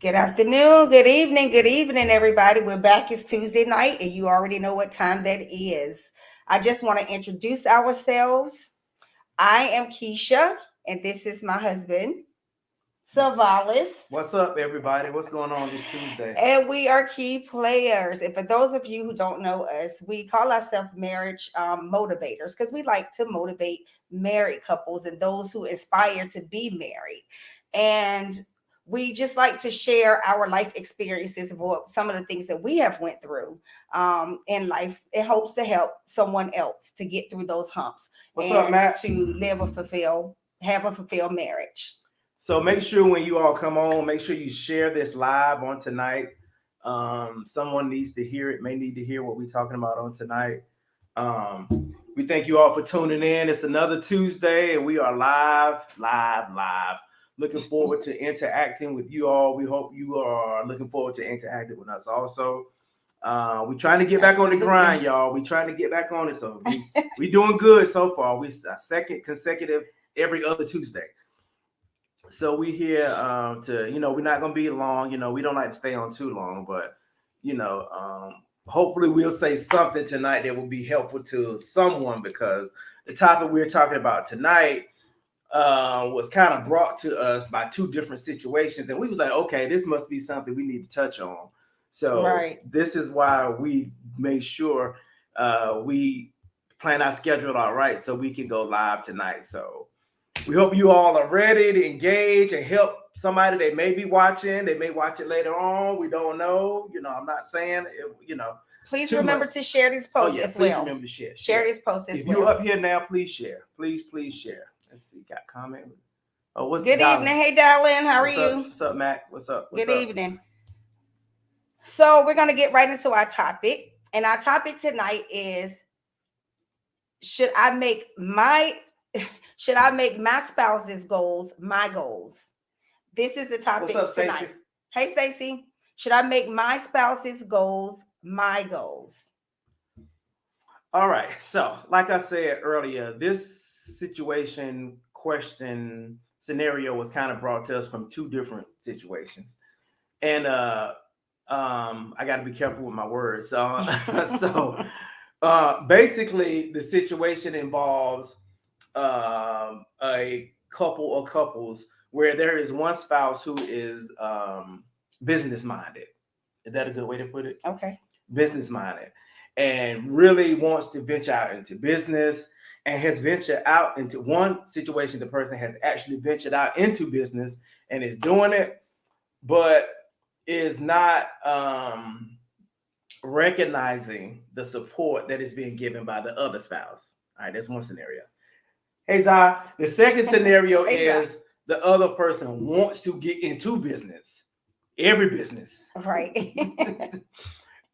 Good afternoon, good evening, everybody. We're back. It's Tuesday night, and you already know what time that is. I just want to introduce ourselves. I am Keisha, and this is my husband, Savalis. What's up, everybody? What's going on this Tuesday? And we are key players. And for those of you who don't know us, we call ourselves marriage motivators because we like to motivate married couples and those who aspire to be married. And we just like to share our life experiences of some of the things that we have went through in life in hopes to help someone else to get through those humps What's and up, Matt? to have a fulfilled marriage. So make sure when you all come on, make sure you share this live on tonight. Someone needs to hear it, may need to hear what we're talking about on tonight. We thank you all for tuning in. It's another Tuesday, and we are live. Looking forward to interacting with you all. We hope you are looking forward to interacting with us also. We're trying to get back on the grind, y'all. We're trying to get back on it. So we doing good so far. We second consecutive every other Tuesday. So we here we're not gonna be long. We don't like to stay on too long, but hopefully we'll say something tonight that will be helpful to someone because the topic we're talking about tonight was kind of brought to us by two different situations, and we was like, okay, this must be something we need to touch on. So This is why we made sure we plan our schedule all right so we can go live tonight. So we hope you all are ready to engage and help somebody they may be watching. They may watch it later on. We don't know. I'm not saying, Please remember to share this post as well. Please remember to share. Share this post as well. If you're up here now, please share. Please share. Let's see. Got a comment. Oh, what's good evening? Hey, darling. How are you? What's up, Mac? What's up? Good evening. So we're going to get right into our topic. And our topic tonight is, should I make my spouse's goals my goals? This is the topic tonight. Stacey? Hey, Stacey. Should I make my spouse's goals my goals? All right. So, like I said earlier, this situation, question, scenario was kind of brought to us from two different situations. And I got to be careful with my words. Basically, the situation involves a couple or couples where there is one spouse who is business minded. Is that a good way to put it? Okay. Business minded and really wants to venture out into business and has ventured out into one situation. The person has actually ventured out into business and is doing it, but is not recognizing the support that is being given by the other spouse. All right, that's one scenario. Hey, Zah. The second scenario is the other person wants to get into business, every business. Right.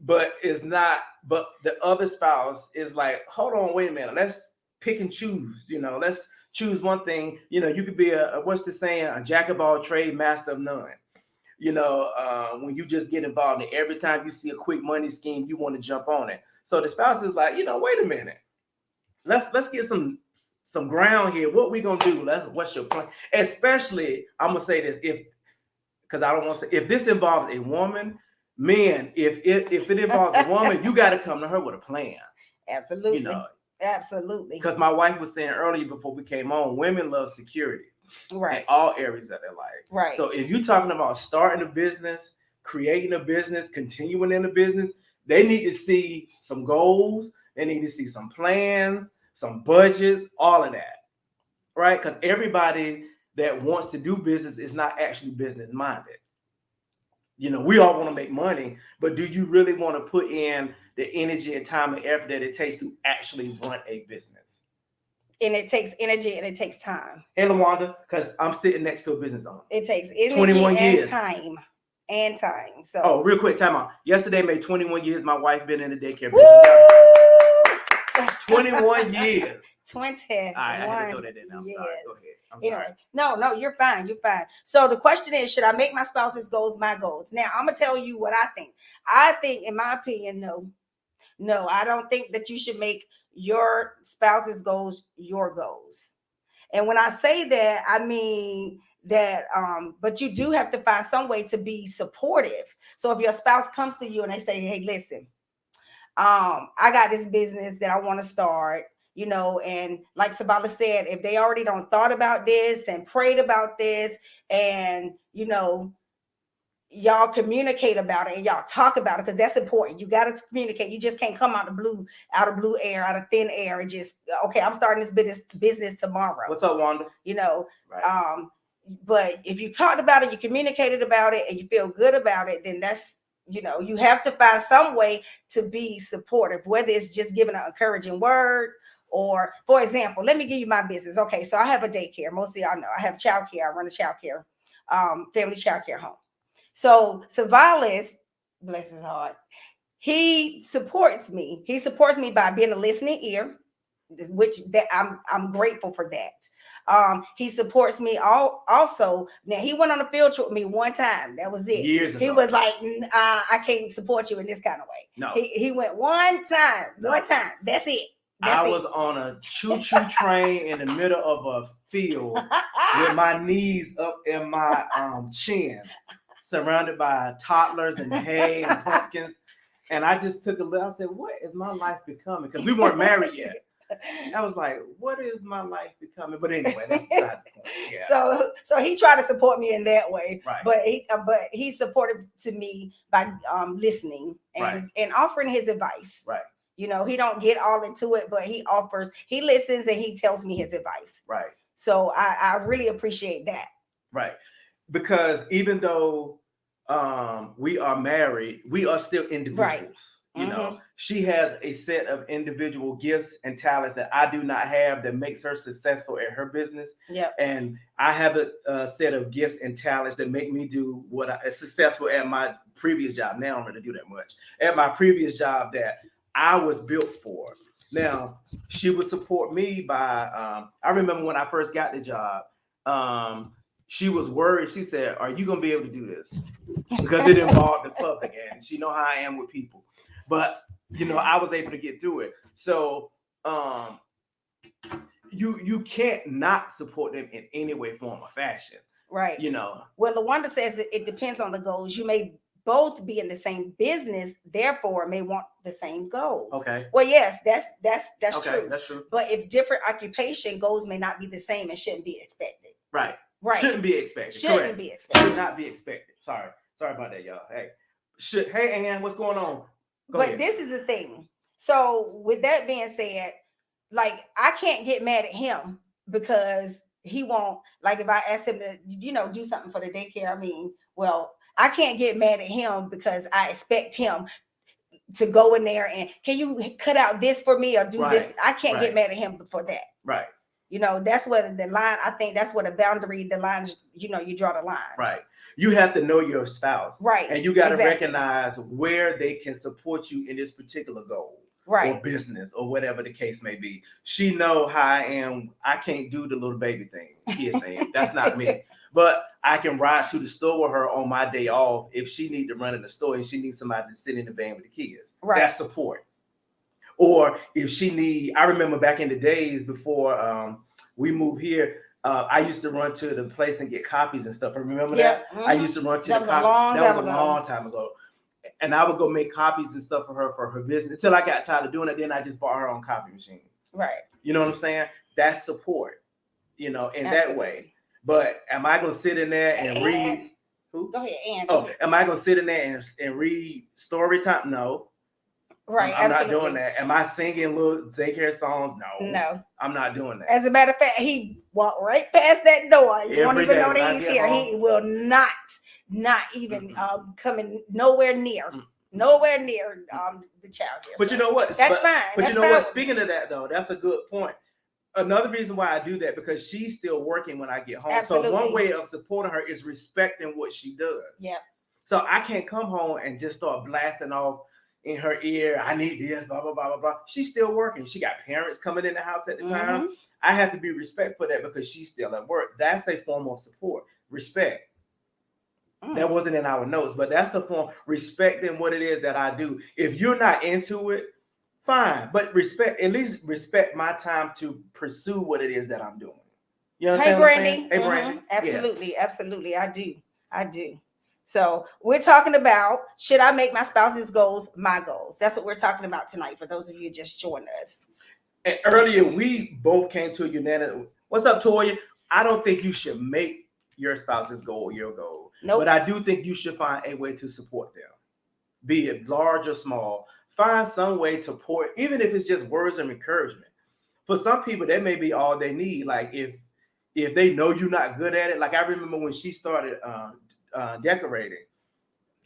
But it's not, but the other spouse is like, hold on, wait a minute. Let's pick and choose, let's choose one thing. You could be what's the saying? A jack of all trade, master of none. When you just get involved in every time you see a quick money scheme, you want to jump on it. So the spouse is like, wait a minute. Let's get some ground here. What we gonna do? What's your plan? Especially, I'm gonna say this because I don't want to say if this involves a woman, men, if it involves a woman, you got to come to her with a plan. Absolutely. Absolutely. Because my wife was saying earlier before we came on, women love security. Right. In all areas of their life. Right. So if you're talking about starting a business, creating a business, continuing in the business, they need to see some goals. They need to see some plans, some budgets, all of that. Right? Because everybody that wants to do business is not actually business minded. We all want to make money, but do you really want to put in the energy and time and effort that it takes to actually run a business? And it takes energy and it takes time. Hey, LaWanda, because I'm sitting next to a business owner. It takes energy 21 years. And time. So real quick, time out. Yesterday made 21 years. My wife been in the daycare business. 21 years. 21. All right, I had to throw that in. I'm sorry. Go ahead. I'm sorry. No, you're fine. You're fine. So the question is, should I make my spouse's goals my goals? Now, I'm going to tell you what I think. I think, in my opinion, no, I don't think that you should make your spouse's goals your goals. And when I say that, I mean, that but you do have to find some way to be supportive. So if your spouse comes to you and they say, hey, listen, I got this business that I want to start, you know, and like Sabala said, if they already don't thought about this and prayed about this, and you know, y'all communicate about it and y'all talk about it, because that's important. You got to communicate. You just can't come out of blue air, out of thin air, and just, okay, I'm starting this business tomorrow. What's up, Wanda? You know, Right. But if you talked about it, you communicated about it, and you feel good about it, then that's, you know, you have to find some way to be supportive, whether it's just giving an encouraging word, or, for example, let me give you my business. Okay, so I have a daycare. Most of y'all know I have childcare. I run a childcare, family childcare home. So Savalis, bless his heart, he supports me. He supports me by being a listening ear, which that I'm grateful for that. He supports me also. Now, he went on a field trip with me one time. That was it. Years ago. He was like, I can't support you in this kind of way. No. He went one time. No. One time. That's it. I was on a choo-choo train in the middle of a field with my knees up in my chin, surrounded by toddlers and hay and pumpkins. And I just took a look. I said, what is my life becoming? Because we weren't married yet. I was like, what is my life becoming? But anyway, that's beside the point. Yeah. So he tried to support me in that way. Right. But he supported to me by listening and offering his advice. Right. You know, he don't get all into it, but he listens, and he tells me his advice. Right. So I really appreciate that. Right. Because even though we are married, we are still individuals. Right. You know, she has a set of individual gifts and talents that I do not have that makes her successful at her business. Yep. And I have a set of gifts and talents that make me do what I successful at my previous job. Now I don't really do that much. At my previous job that I was built for. Now, she would support me by, I remember when I first got the job, she was worried. She said, are you going to be able to do this? Because it involved the public, and she know how I am with people. But, you know, I was able to get through it. So you can't not support them in any way, form, or fashion. Right. You know. Well, LaWanda says that it depends on the goals. You may both be in the same business, therefore may want the same goals. Okay. Well, yes, that's okay, true. That's true. But if different occupation goals may not be the same and shouldn't be expected. Right. Right. Shouldn't be expected. Shouldn't Correct. be expected. Should not be expected. Sorry about that, y'all. Hey, hey, Ann, what's going on? Go ahead. This is the thing. So with that being said, like, I can't get mad at him because he won't, like, if I ask him to, you know, do something for the daycare, I mean, well, I can't get mad at him because I expect him to go in there and, can you cut out this for me or do this? I can't get mad at him for that. Right. You know, that's where the line, I think that's where the lines, you know, you draw the line. Right. You have to know your spouse. Right. And you got to recognize where they can support you in this particular goal. Right. Or business or whatever the case may be. She know how I am. I can't do the little baby thing. Kids thing. That's not me. But I can ride to the store with her on my day off if she need to run in the store and she needs somebody to sit in the van with the kids. Right. That's support. Or if she need, I remember back in the days before we moved here, I used to run to the place and get copies and stuff. Remember that? I used to run to the copies. That was a long time ago. And I would go make copies and stuff for her business until I got tired of doing it. Then I just bought her own copy machine. Right. You know what I'm saying? That's support, you know, in that way. But am I going to sit in there and read? Who? Go ahead, Ann. Oh, am I going to sit in there and read story time? No. Right. I'm not doing that. Am I singing little daycare songs? No. I'm not doing that. As a matter of fact, he walked right past that door. You won't even know that he's here. He will not even coming nowhere near the child here. But you know what? That's fine. But you know what? Speaking of that, though, that's a good point. Another reason why I do that, because she's still working when I get home. Absolutely. So one way of supporting her is respecting what she does. Yeah. So I can't come home and just start blasting off in her ear, I need this, blah, blah, blah, blah, blah. She's still working. She got parents coming in the house at the time. I have to be respectful for that because she's still at work. That's a form of support. Respect. That wasn't in our notes, but that's a form, respecting what it is that I do. If you're not into it, fine, but at least respect my time to pursue what it is that I'm doing. You Hey, understand what I'm Brandy. saying? Hey, Brandy. Absolutely, absolutely. I do. So we're talking about, should I make my spouse's goals my goals? That's what we're talking about tonight. For those of you who just joined us. And earlier, we both came to a unanimous. What's up, Toya? I don't think you should make your spouse's goal your goal. Nope. But I do think you should find a way to support them, be it large or small. Find some way to support, even if it's just words of encouragement. For some people, that may be all they need. Like if they know you're not good at it. Like I remember when she started decorating.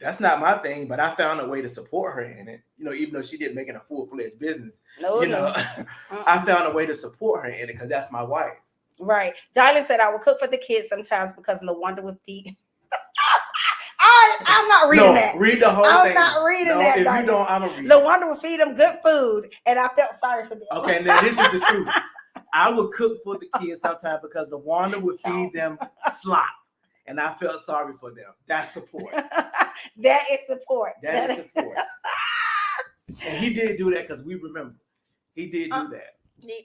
That's not my thing, but I found a way to support her in it. You know, even though she didn't make it a full-fledged business, I found a way to support her in it because that's my wife. Right. Darling said, I will cook for the kids sometimes because LaWanda would feed. I'm not reading that. Read the whole thing. I'm not reading that. If you don't, I'm going to read LaWanda would feed them good food, and I felt sorry for them. Okay, now this is the truth. I would cook for the kids sometimes because LaWanda would feed them slop. And I felt sorry for them. That's support. That is support. That is support. And he did do that because we remember. He did do that.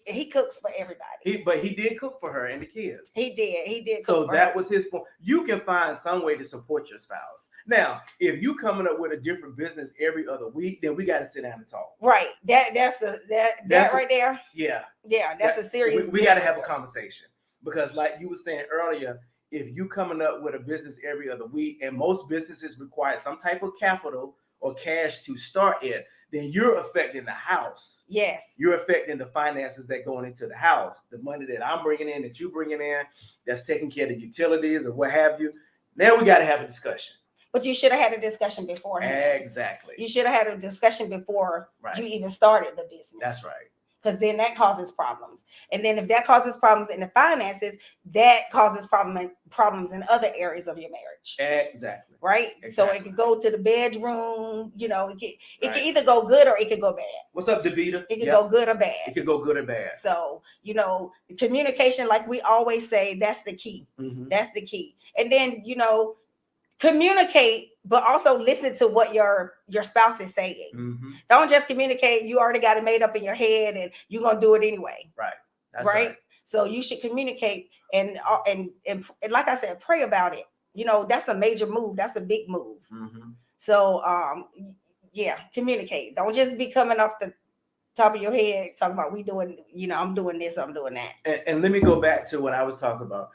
He cooks for everybody. But he did cook for her and the kids. He did. So that was his point. You can find some way to support your spouse. Now, if you coming up with a different business every other week, then we got to sit down and talk. Right. That's right there. Yeah. Yeah. That's a serious. We got to have a conversation because, like you were saying earlier, if you coming up with a business every other week, and most businesses require some type of capital or cash to start it, then you're affecting the house. Yes. You're affecting the finances that going into the house, the money that I'm bringing in, that you bringing in, that's taking care of the utilities or what have you. Now we got to have a discussion. But you should have had a discussion before. Exactly. You should have had a discussion before you even started the business. That's right. Because then that causes problems. And then if that causes problems in the finances, that causes problems in other areas of your marriage. Exactly. Right? Exactly. So it could go to the bedroom, it can either go good or it could go bad. What's up, Davita? It could go good or bad. It could go good or bad. So, communication, like we always say, that's the key. Mm-hmm. That's the key. And then, communicate, but also listen to what your spouse is saying. Mm-hmm. Don't just communicate. You already got it made up in your head and you're going to do it anyway. Right. That's right. So you should communicate and like I said, pray about it. That's a major move. That's a big move. Mm-hmm. So, communicate. Don't just be coming off the top of your head talking about we doing, I'm doing this, I'm doing that. And let me go back to what I was talking about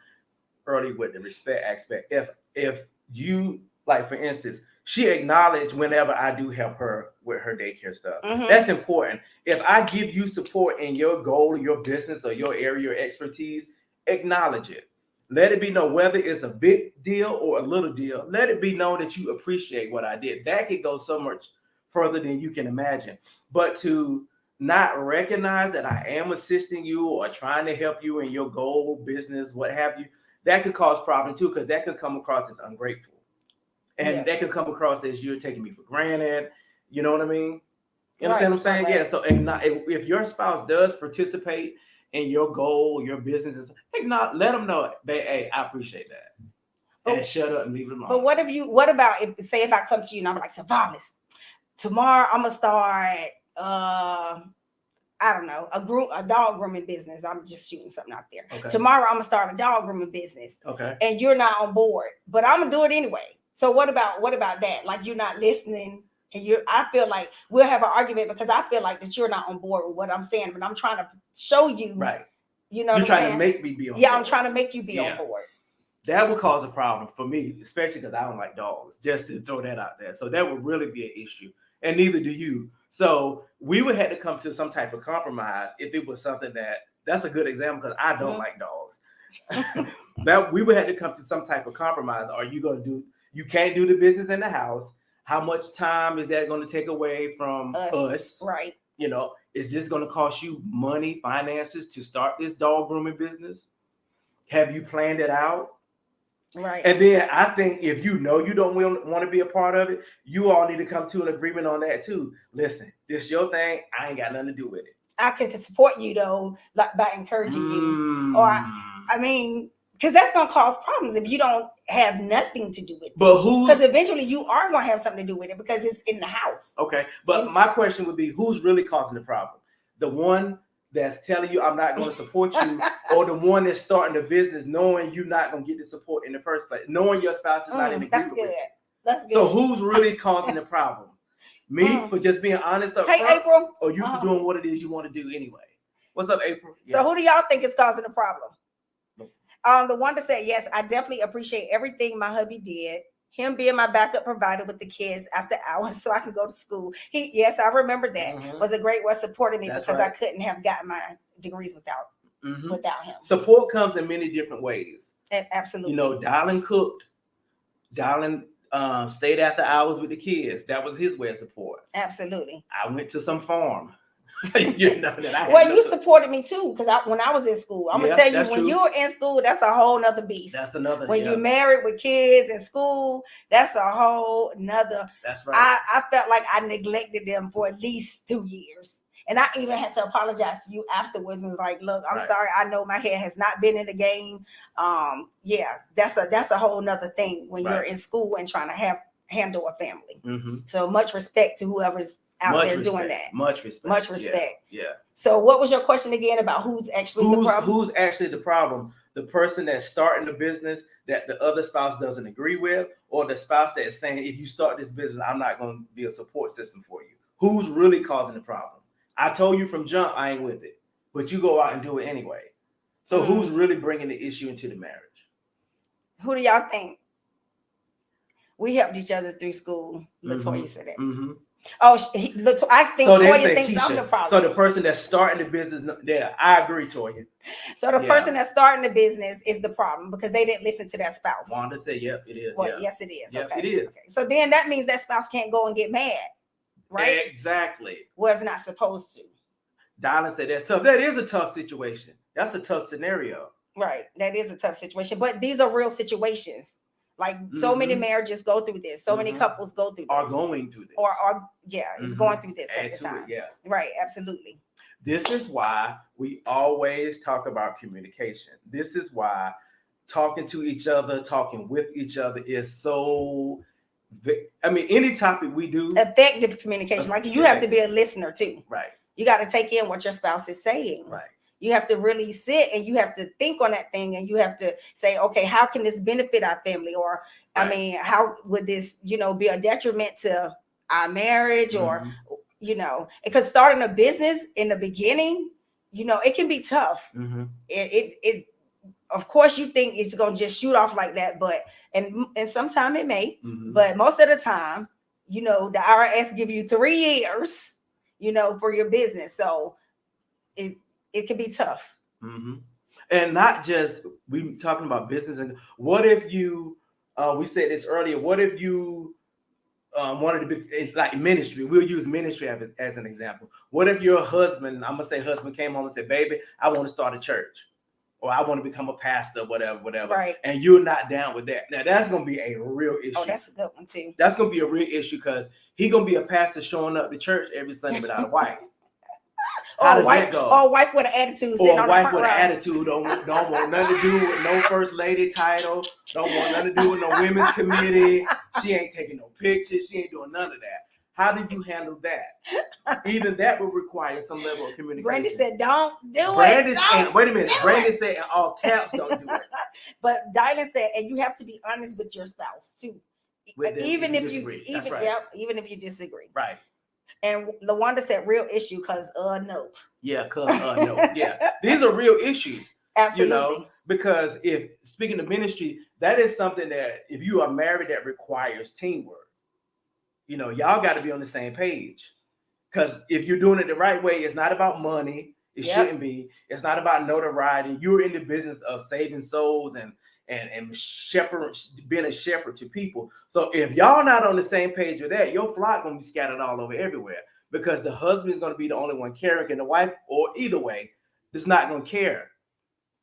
earlier with the respect aspect. If you, like, for instance, she acknowledged whenever I do help her with her daycare stuff. Mm-hmm. That's important. If I give you support in your goal, your business, or your area, your expertise, acknowledge it. Let it be known, whether it's a big deal or a little deal, let it be known that you appreciate what I did. That could go so much further than you can imagine. But to not recognize that I am assisting you or trying to help you in your goal, business, what have you, that could cause problem too, because that could come across as ungrateful. And that could come across as you're taking me for granted. You know what I mean? You understand what I'm saying? Right. Yeah. So if your spouse does participate in your goal, your business, let them know, hey, I appreciate that. And shut up and leave it alone. But what about if I come to you and I'm like, Savalis, tomorrow I'm gonna start I don't know, a dog grooming business. I'm just shooting something out there. Okay. Tomorrow I'm gonna start a dog grooming business. Okay. And you're not on board, but I'm gonna do it anyway. So what about that? Like, you're not listening, and I feel like we'll have an argument because I feel like that you're not on board with what I'm saying, but I'm trying to show you. Right. You know, you're trying to make me be on board. I'm trying to make you be on board. That would cause a problem for me, especially because I don't like dogs, just to throw that out there. So that would really be an issue. And neither do you. So we would have to come to some type of compromise if it was something that's a good example, because I don't like dogs. That we would have to come to some type of compromise. Are you going to do, you can't do the business in the house. How much time is that going to take away from us? Right. Is this going to cost you money, finances to start this dog grooming business? Have you planned it out? Right. And then I think if you don't want to be a part of it, you all need to come to an agreement on that too. Listen, this is your thing. I ain't got nothing to do with it. I can support you though, like by encouraging you, or I mean, because that's gonna cause problems if you don't have nothing to do with it. But because eventually you are gonna have something to do with it because it's in the house. Okay, but my question would be, who's really causing the problem? The one that's telling you I'm not going to support you, or the one that's starting the business knowing you're not going to get the support in the first place, knowing your spouse is not in That's agreement good. with it. That's good. So who's really causing the problem? Me for just being honest up Hey, front, April. or you for doing what it is you want to do anyway? What's up, April? So who do y'all think is causing the problem? The one that said, yes, I definitely appreciate everything my hubby did. Him being my backup provider with the kids after hours so I can go to school. Yes, I remember that. Was a great way supporting me because I couldn't have gotten my degrees without him. Support comes in many different ways. Absolutely. You know, Darlin cooked. Darlin stayed after hours with the kids. That was his way of support. Absolutely. I went to some farm. You know, you supported me too, because when I was in school, I'm gonna tell you, when you're in school, that's a whole nother beast. That's another. When you're married with kids in school, that's a whole nother. That's right. I felt like I neglected them for at least 2 years, and I even had to apologize to you afterwards. And was like, "Look, I'm sorry. I know my head has not been in the game. Yeah, that's a whole nother thing when you're in school and trying to handle a family. So much respect to whoever's out there doing that. Much respect. Yeah. So what was your question again about who's actually the problem? Who's actually the problem? The person that's starting the business that the other spouse doesn't agree with, or the spouse that is saying, if you start this business, I'm not going to be a support system for you. Who's really causing the problem? I told you from jump, I ain't with it, but you go out and do it anyway. So who's really bringing the issue into the marriage? Who do y'all think? We helped each other through school. Latoya said that. Oh, I think so Toya thinks I'm the problem. So the person that's starting the business, yeah, I agree, Toya. So the person that's starting the business is the problem because they didn't listen to their spouse. Wanda said, "Yep, it is." Well, yes, it is. Yep, okay. It is. Okay. So then that means that spouse can't go and get mad, right? Exactly. Well, it's not supposed to. Darlin said that's tough. That is a tough situation. That's a tough scenario. Right. That is a tough situation. But these are real situations. Like so many marriages go through this. So many couples go through this. Are going through this. Or it's going through this at the time. Yeah. Right. Absolutely. This is why we always talk about communication. This is why talking to each other, talking with each other is so, I mean, any topic we do. Effective communication. Like you have to be a listener too. Right. You got to take in what your spouse is saying. Right. You have to really sit and you have to think on that thing and you have to say, okay, how can this benefit our family? Or, I mean, how would this, be a detriment to our marriage or, because starting a business in the beginning, it can be tough. It of course you think it's going to just shoot off like that, and sometimes it may, but most of the time, the IRS give you 3 years, for your business. So it can be tough. And not just, we talking about business. And what if you, we said this earlier, what if you wanted to be like ministry? We'll use ministry as an example. What if your husband, I'm going to say husband came home and said, baby, I want to start a church. Or I want to become a pastor, whatever. Right. And you're not down with that. Now that's going to be a real issue. Oh, that's a good one too. That's going to be a real issue because he's going to be a pastor showing up to church every Sunday without a wife. How does that go? Or a wife with an attitude. Or a wife with an attitude don't want nothing to do with no first lady title. Don't want nothing to do with no women's committee. She ain't taking no pictures. She ain't doing none of that. How did you handle that? Even that would require some level of communication. Brandy said, "Don't do it." Wait a minute. Brandy said, "In all caps, don't do it." But Dylan said, "And you have to be honest with your spouse too, even if you disagree." Right. And LaWanda said, "Real issue, cause no." Yeah, cause no. Yeah, these are real issues. Absolutely. Because if speaking of ministry, that is something that if you are married, that requires teamwork. Y'all got to be on the same page. Because if you're doing it the right way, it's not about money. It shouldn't be. It's not about notoriety. You're in the business of saving souls and being a shepherd to people. So if y'all not on the same page with that, your flock gonna be scattered all over everywhere because the husband is gonna be the only one caring, and the wife, or either way, is not gonna care.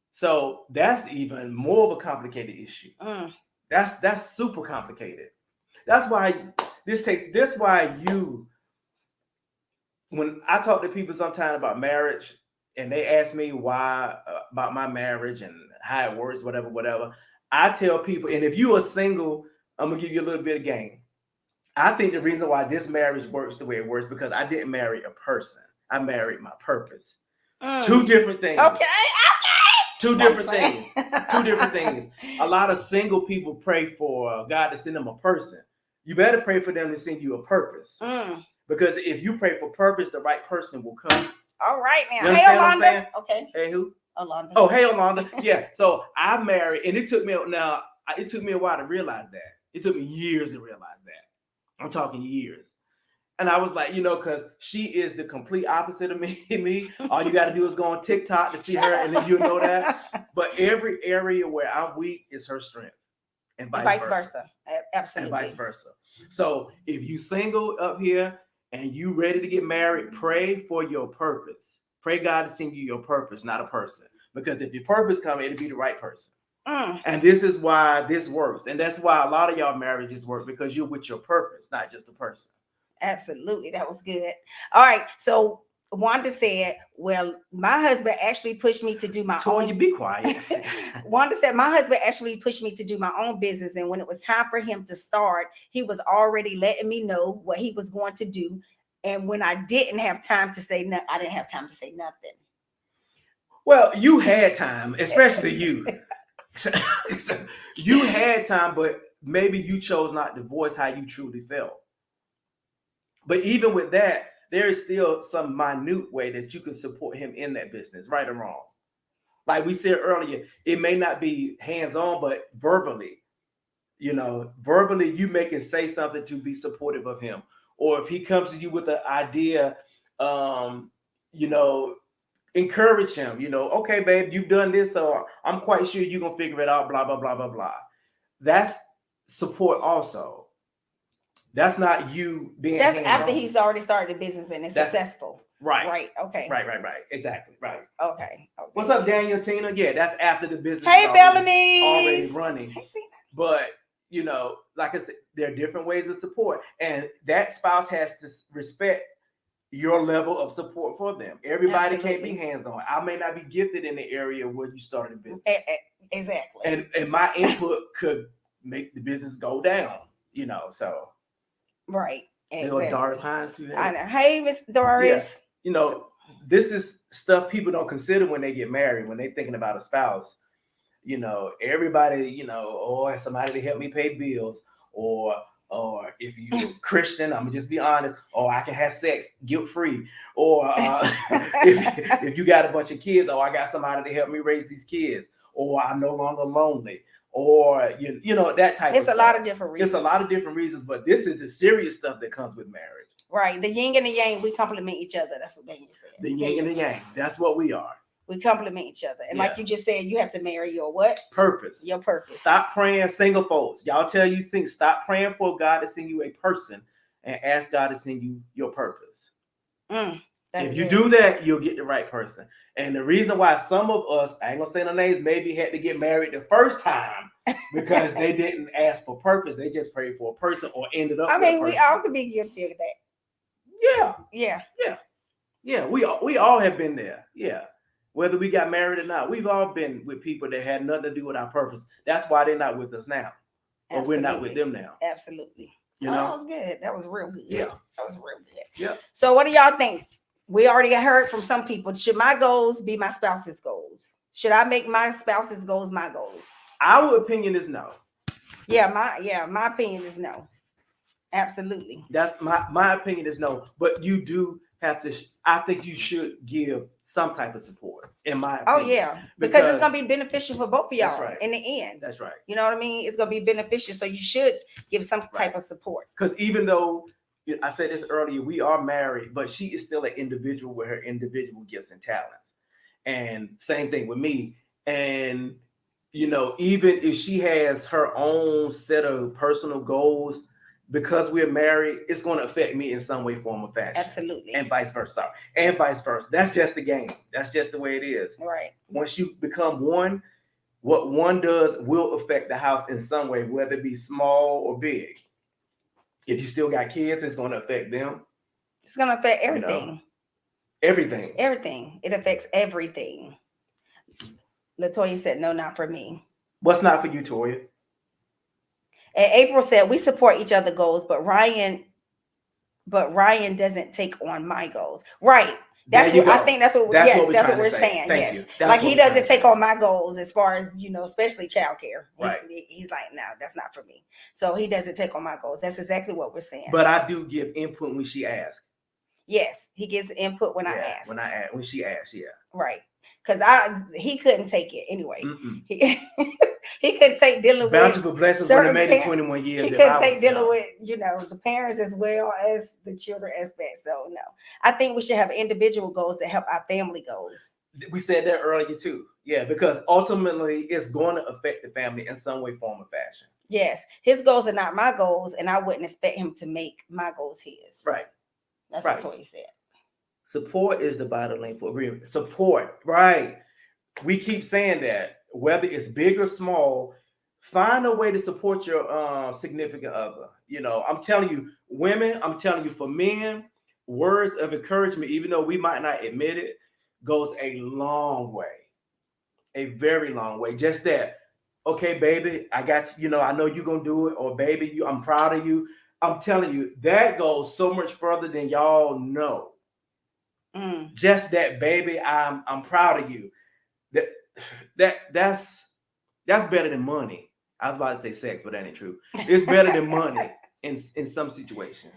So that's even more of a complicated issue. That's super complicated. That's why when I talk to people sometimes about marriage and they ask me why about my marriage and how it works, whatever, I tell people, and if you are single, I'm gonna give you a little bit of game. I think the reason why this marriage works the way it works because I didn't marry a person. I married my purpose. Two different things. Okay. Two different saying. things. Two different things. A lot of single people pray for God to send them a person. You better pray for them to send you a purpose. Because if you pray for purpose, the right person will come. All right now. You Hey, understand what I'm saying? Alonda. Okay. Hey, who? Alonda. Oh, hey, Alonda. Yeah. So I married, and it took me a while to realize that. It took me years to realize that. I'm talking years. And I was like, because she is the complete opposite of me. All you got to do is go on TikTok to see her, and then you'll know that. But every area where I'm weak is her strength, and vice versa. Absolutely. And vice versa. So if you single up here and you ready to get married, pray for your purpose. Pray God to send you your purpose, not a person. Because if your purpose comes, it'll be the right person. And this is why this works. And that's why a lot of y'all marriages work, because you're with your purpose, not just a person. Absolutely. That was good. All right. So Wanda said, well, my husband actually pushed me to do my own. You be quiet. Wanda said, my husband actually pushed me to do my own business. And when it was time for him to start, he was already letting me know what he was going to do. And when I didn't have time to say nothing, I didn't have time to say nothing. Well, you had time, especially you. You had time, but maybe you chose not to voice how you truly felt. But even with that, there is still some minute way that you can support him in that business, right or wrong. Like we said earlier, it may not be hands-on, but verbally, verbally you may can say something to be supportive of him. Or if he comes to you with an idea, encourage him, okay, babe, you've done this, so I'm quite sure you're going to figure it out, blah, blah, blah, blah, blah. That's support also. That's not you being. That's after he's already started a business and it's successful. Right. Right. Okay. Right. Exactly. Right. Okay. What's up, Daniel, Tina? Yeah, that's after the business. Hey, Bellamy. Already running. Hey, Tina. But like I said, there are different ways of support, and that spouse has to respect your level of support for them. Everybody can't be hands-on. I may not be gifted in the area where you started a business. Exactly. And my input could make the business go down. So. Right. Exactly. Doris Hines too. I know. Hey, Miss Doris. Yeah. This is stuff people don't consider when they get married, when they're thinking about a spouse. Everybody, somebody to help me pay bills, or if you're Christian, I'm gonna just be honest, or I can have sex guilt-free, or if you got a bunch of kids, I got somebody to help me raise these kids, or I'm no longer lonely. Or that type of stuff. It's a lot of different reasons. It's a lot of different reasons, but this is the serious stuff that comes with marriage. Right. The yin and the yang, we complement each other. That's what Daniel said. The yin and the yang. That's what we are. We complement each other. And like you just said, you have to marry your what? Purpose. Your purpose. Stop praying, single folks. Y'all tell you things. Stop praying for God to send you a person and ask God to send you your purpose. If you do that, you'll get the right person. And the reason why some of us, I ain't gonna say no names, maybe had to get married the first time because they didn't ask for purpose. They just prayed for a person or ended up. We all could be guilty of that. Yeah. We all have been there. Yeah. Whether we got married or not, we've all been with people that had nothing to do with our purpose. That's why they're not with us now. Or we're not with them now. Absolutely. That was good. That was real good. Yeah. That was real good. Yeah. So what do y'all think? We already heard from some people. Should my goals be my spouse's goals? Should I make my spouse's goals my goals? Our opinion is no. My opinion is no. Absolutely. That's my opinion is no. But you do have to. I think you should give some type of support. In my opinion. Oh yeah, because it's gonna be beneficial for both of y'all. That's right. In the end. That's right. You know what I mean? It's gonna be beneficial, so you should give some type of support. Because even though I said this earlier, we are married, but she is still an individual with her individual gifts and talents. And same thing with me. And even if she has her own set of personal goals, because we're married, it's going to affect me in some way, form, or fashion. Absolutely. And vice versa. That's just the game. That's just the way it is. Right. Once you become one, what one does will affect the house in some way, whether it be small or big. If you still got kids, it's going to affect them. It's going to affect everything. Everything. Everything. It affects everything. Latoya said, no, not for me. What's not for you, Toya? And April said, we support each other's goals, but Ryan doesn't take on my goals. Right. That's There you what I go. think. That's what. That's yes, what we're that's trying what to we're say. saying. Thank Yes, you. That's like what he we're trying doesn't to take say. on my goals as far as especially childcare. Right. He's like, no, that's not for me. So he doesn't take on my goals. That's exactly what we're saying. But I do give input when she asks. Yes, he gives input when I ask. When she asks, yeah. Right. Because he couldn't take it anyway. Mm-mm. He couldn't take dealing with Bountiful blessings when they made it certain 21 years. he if couldn't I take was dealing young. with the parents as well as the children aspect. So no, I think we should have individual goals that help our family goals. We said that earlier too. Yeah, because ultimately it's going to affect the family in some way, form, or fashion. Yes, his goals are not my goals, and I wouldn't expect him to make my goals his. Right. That's Right. what he said. Support is the vital link for agreement. Support, right? We keep saying that, whether it's big or small, find a way to support your significant other. You know, I'm telling you, women, I'm telling you, for men, words of encouragement, even though we might not admit it, goes a long way, a very long way. Just that, okay, baby, I got you. I know you're gonna do it, or baby, I'm proud of you. I'm telling you, that goes so much further than y'all know. Just that, baby, I'm proud of you. That's better than money. I was about to say sex, but that ain't true. It's better than money in some situations.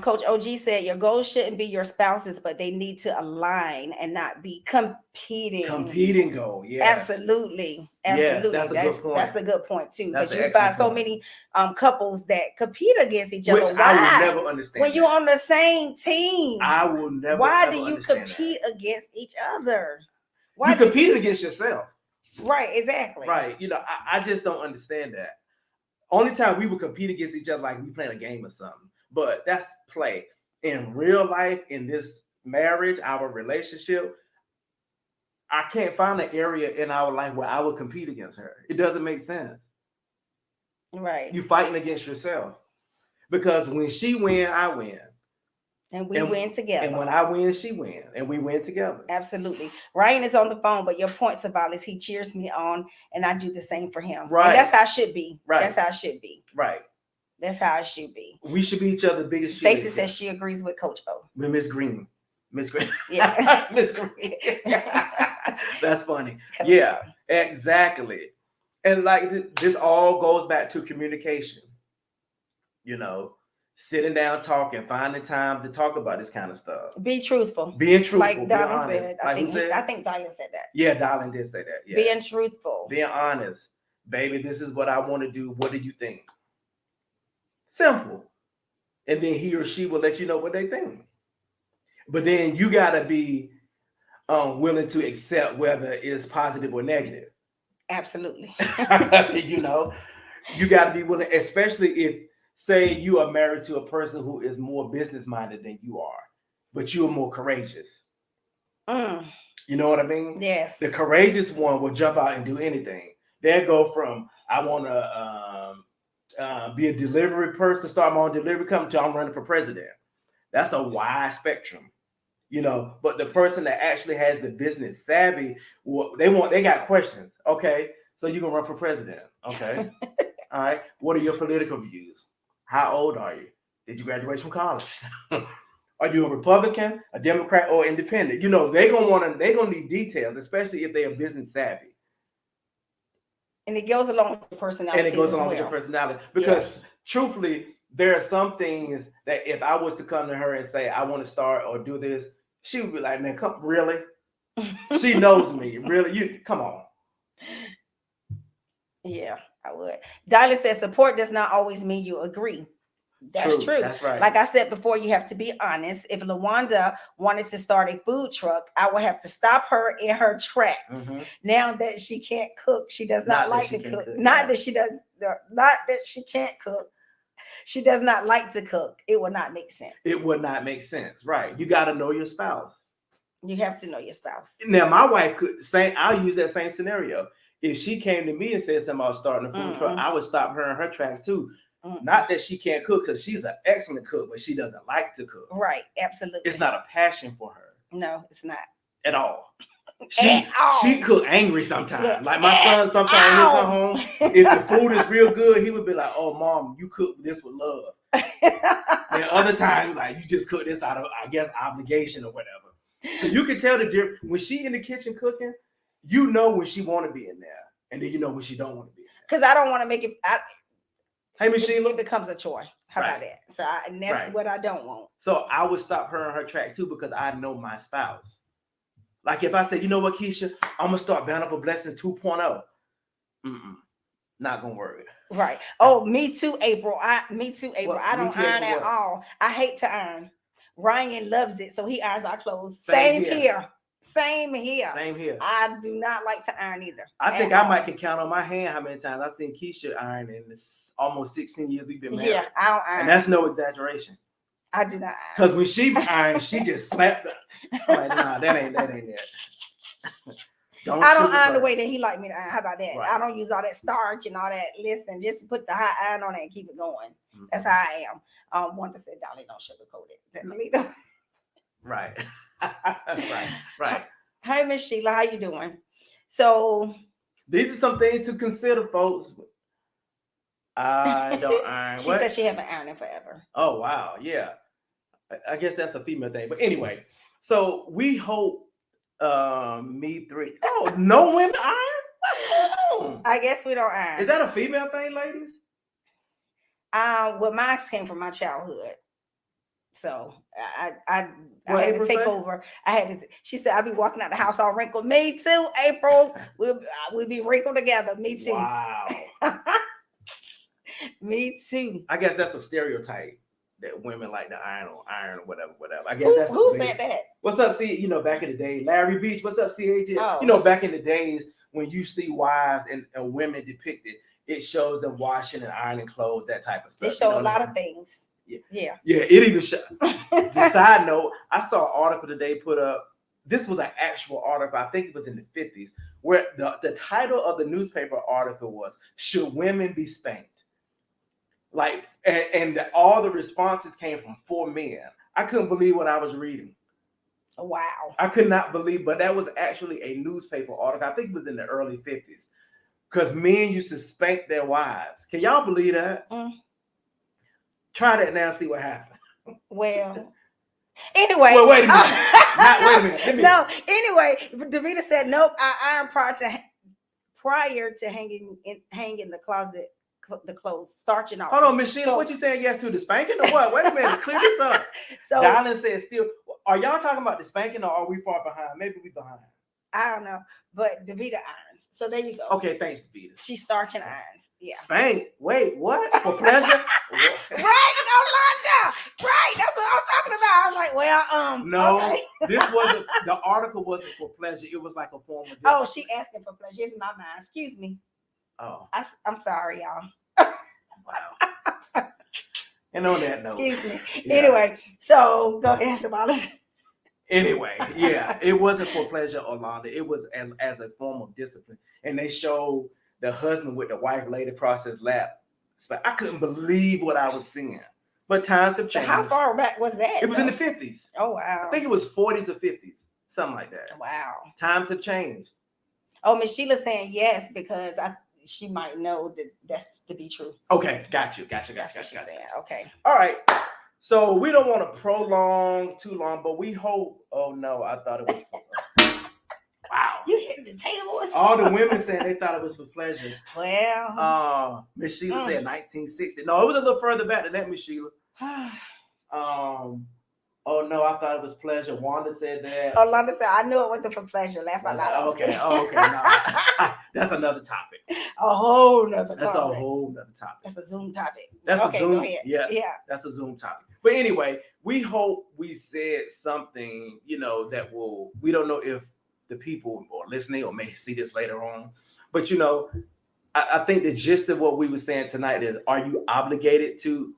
Coach OG said your goals shouldn't be your spouses, but they need to align and not be competing. Competing goal, yes. Absolutely. Yes, that's a good point. That's a good point too. That's Because you find so many couples that compete against each other. Which I will never understand. When you're on the same team, I will never. Why do you compete against each other? Why you compete against yourself? Right, exactly. Right. I just don't understand that. Only time we would compete against each other like we playing a game or something. But that's play. In real life, in this marriage, our relationship, I can't find an area in our life where I would compete against her. It doesn't make sense. Right. You're fighting against yourself. Because when she win, I win. And we win together. And when I win, she win. And we win together. Absolutely. Ryan is on the phone, but your point, Savalis, he cheers me on, and I do the same for him. Right. And that's how it should be. Right. That's how it should be. Right. That's how it should be. We should be each other's biggest cheerleaders. Stacey says she agrees with Coach O. With Miss Green. Miss Green. Yeah. Miss Green. That's funny. Coach yeah, O. Exactly. And like this all goes back to communication. Sitting down, talking, finding time to talk about this kind of stuff. Be truthful. Being truthful. Like Darlin said. I think Darlin said that. Yeah, Darlin did say that. Yeah. Being truthful. Being honest. Baby, this is what I want to do. What do you think? Simple. And then he or she will let you know what they think. But then you got to be willing to accept whether it's positive or negative. Absolutely. You got to be willing, especially if, say, you are married to a person who is more business-minded than you are, but you are more courageous. You know what I mean? Yes. The courageous one will jump out and do anything. They'll go from, I want to be a delivery person, start my own delivery company, to I'm running for president. That's a wide spectrum. But the person that actually has the business savvy, they got questions. Okay, so you're gonna run for president. Okay. All right. What are your political views? How old are you? Did you graduate from college? Are you a Republican, a Democrat, or independent? They're gonna need details, especially if they are business savvy. And it goes along with your personality. With your personality. Because truthfully, there are some things that if I was to come to her and say, I want to start or do this, she would be like, man, come, really? She knows me. Really? You come on. Yeah, I would. Darla says support does not always mean you agree. That's true. That's right. Like I said before, you have to be honest. If LaWanda wanted to start a food truck, I would have to stop her in her tracks. Mm-hmm. Now that she can't cook, she does not like to cook. Not that she can't cook. She does not like to cook. It will not make sense. It would not make sense. Right. You got to know your spouse. You have to know your spouse. Now, my wife could say, I'll use that same scenario. If she came to me and said something about starting a food truck, I would stop her in her tracks too. Not that she can't cook, because she's an excellent cook, but she doesn't like to cook. Right, absolutely. It's not a passion for her. No, it's not. At all. She cook angry sometimes. Yeah. Like my son, sometimes he'll come home. If the food is real good, he would be like, oh, Mom, you cook this with love. Then other times, like you just cook this out of, I guess, obligation or whatever. So you can tell the difference when she in the kitchen cooking. You know when she want to be in there, and then you know when she don't want to be in there. Because I don't want to make it. Hey, Miss Sheila. It becomes a chore. How about that? So and that's what I don't want. So I would stop her in her tracks too because I know my spouse. Like if I say, you know what, Keisha, I'm gonna start Bound for Blessings 2.0. Not gonna work. Right. Oh, me too, April. Me too, April. I don't iron at all. I hate to iron. Ryan loves it, so he irons our clothes. Same here. Same here. I do not like to iron either. I think I might can count on my hand how many times I've seen Keisha iron in this almost 16 years we've been married. Yeah, I don't iron. And that's no exaggeration. I do not iron. Because when she irons, she just slapped her. I'm like, nah, that ain't it. I don't iron the way that he like me to iron. How about that? Right. I don't use all that starch and all that. Listen, just put the hot iron on it and keep it going. Mm-hmm. That's how I am. One to say, Dolly, don't sugarcoat it. Right. right. Hey, Miss Sheila, how you doing? So these are some things to consider, folks. I don't iron. She said she haven't ironed in forever. Oh wow, yeah. I guess that's a female thing. But anyway, so we hope me three. Oh, no women iron? What's going on? I guess we don't iron. Is that a female thing, ladies? Well, mine came from my childhood. So I had to take over. She said, I'll be walking out the house all wrinkled. Me too, April. We'll be wrinkled together. Me too. Wow. Me too. I guess that's a stereotype that women like to iron or whatever. I guess that's who said that? What's up, C? Back in the day, Larry Beach. What's up, CAJ? Oh. Back in the days when you see wives and women depicted, it shows them washing and ironing clothes, that type of stuff. They show a lot of things. Yeah. It even the side note, I saw an article today put up. This was an actual article. I think it was in the 50s, where the title of the newspaper article was, "Should Women Be Spanked?" Like, and all the responses came from 4 men. I couldn't believe what I was reading. Wow. I could not believe, but that was actually a newspaper article. I think it was in the early 50s. Because men used to spank their wives. Can y'all believe that? Try that now and see what happens. Well, anyway. Well, wait a minute. Wait a minute. No, anyway, Davita said, nope, I iron prior to hanging in the closet, the clothes, starching off. Hold on, Miss Sheila, what you saying yes to, the spanking or what? Wait a minute, clear this up. So Dylan said still, are y'all talking about the spanking or are we far behind? Maybe we behind. I don't know, but Davita irons. So there you go. Okay, thanks, Davita. She's starching irons. Yeah. Spank. Wait, what? For pleasure? Right, Yolanda. Right, that's what I'm talking about. I was like, well, no, okay. This wasn't. The article wasn't for pleasure. It was like a form of. Oh, she asking for pleasure. It's in my mind. Excuse me. Oh, I'm sorry, y'all. Wow. And on that note, excuse me. Yeah. Anyway, so go ahead, Samalas. Anyway, yeah, it wasn't for pleasure, Orlando. It was as a form of discipline. And they showed the husband with the wife laid across his lap. I couldn't believe what I was seeing. But times have changed. So how far back was that? It was in the 50s. Oh, wow. I think it was 40s or 50s, something like that. Wow. Times have changed. Oh, Miss Sheila's saying yes because she might know that that's to be true. Okay, got you. That's what she's saying. Okay. All right. So we don't want to prolong too long, but we hope. Oh no, I thought it was. Wow. You hitting the table. All the women said they thought it was for pleasure. Well. Miss Sheila said 1960. No, it was a little further back than that, Miss Sheila. Oh no, I thought it was pleasure. Wanda said that. Oh, Wanda said, I knew it wasn't for pleasure. Laugh out loud. Okay. No. That's another topic. A whole nother topic. That's a whole nother topic. That's a Zoom topic. That's a Zoom. Go ahead. Yeah. That's a Zoom topic. But anyway, we hope we said something, that we don't know if the people are listening or may see this later on. But, I think the gist of what we were saying tonight is, are you obligated to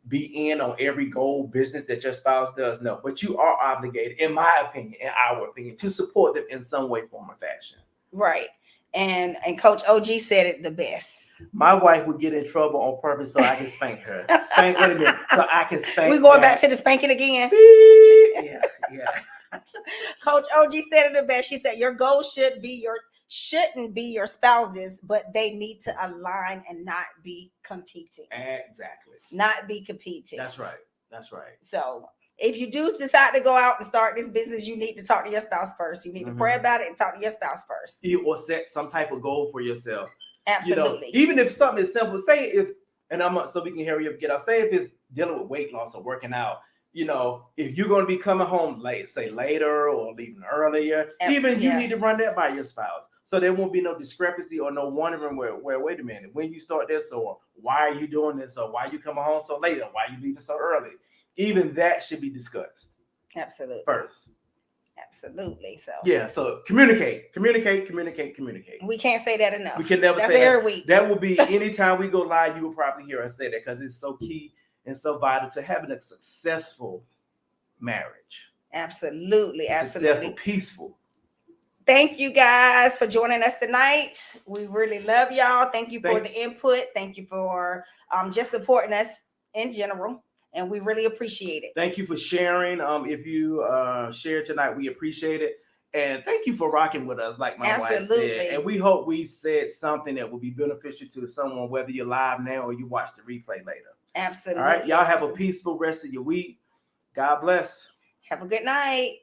be in on every goal business that your spouse does? No, but you are obligated, in my opinion, in our opinion, to support them in some way, form, or fashion. Right. And Coach OG said it the best. My wife would get in trouble on purpose so I can spank her. Wait a minute. So I can spank. We're going back to the spanking again. Yeah. Coach OG said it the best. She said, your goal should be shouldn't be your spouses, but they need to align and not be competing. Exactly. Not be competing. That's right. That's right. So if you do decide to go out and start this business, you need to talk to your spouse first. You need to pray about it and talk to your spouse first. Or set some type of goal for yourself. Absolutely. Even if something is simple, say if, and so we can hurry up and get out. Say if it's dealing with weight loss or working out, if you're going to be coming home late, say later or leaving earlier, you need to run that by your spouse. So there won't be no discrepancy or no wondering where wait a minute, when you start this, or why are you doing this, or why are you coming home so late, or why are you leaving so early? Even that should be discussed. Absolutely. First. Absolutely. So so communicate. We can't say that enough. We can never That's say every that. week. That will be anytime we go live, you will probably hear us say that, because it's so key and so vital to having a successful marriage. Absolutely. Successful, peaceful. Thank you guys for joining us tonight. We really love y'all. Thank you for the input. Thank you for just supporting us in general. And we really appreciate it. Thank you for sharing. If you shared tonight, we appreciate it. And thank you for rocking with us, like my wife said. And we hope we said something that will be beneficial to someone, whether you're live now or you watch the replay later. Absolutely. All right. Y'all have a peaceful rest of your week. God bless. Have a good night.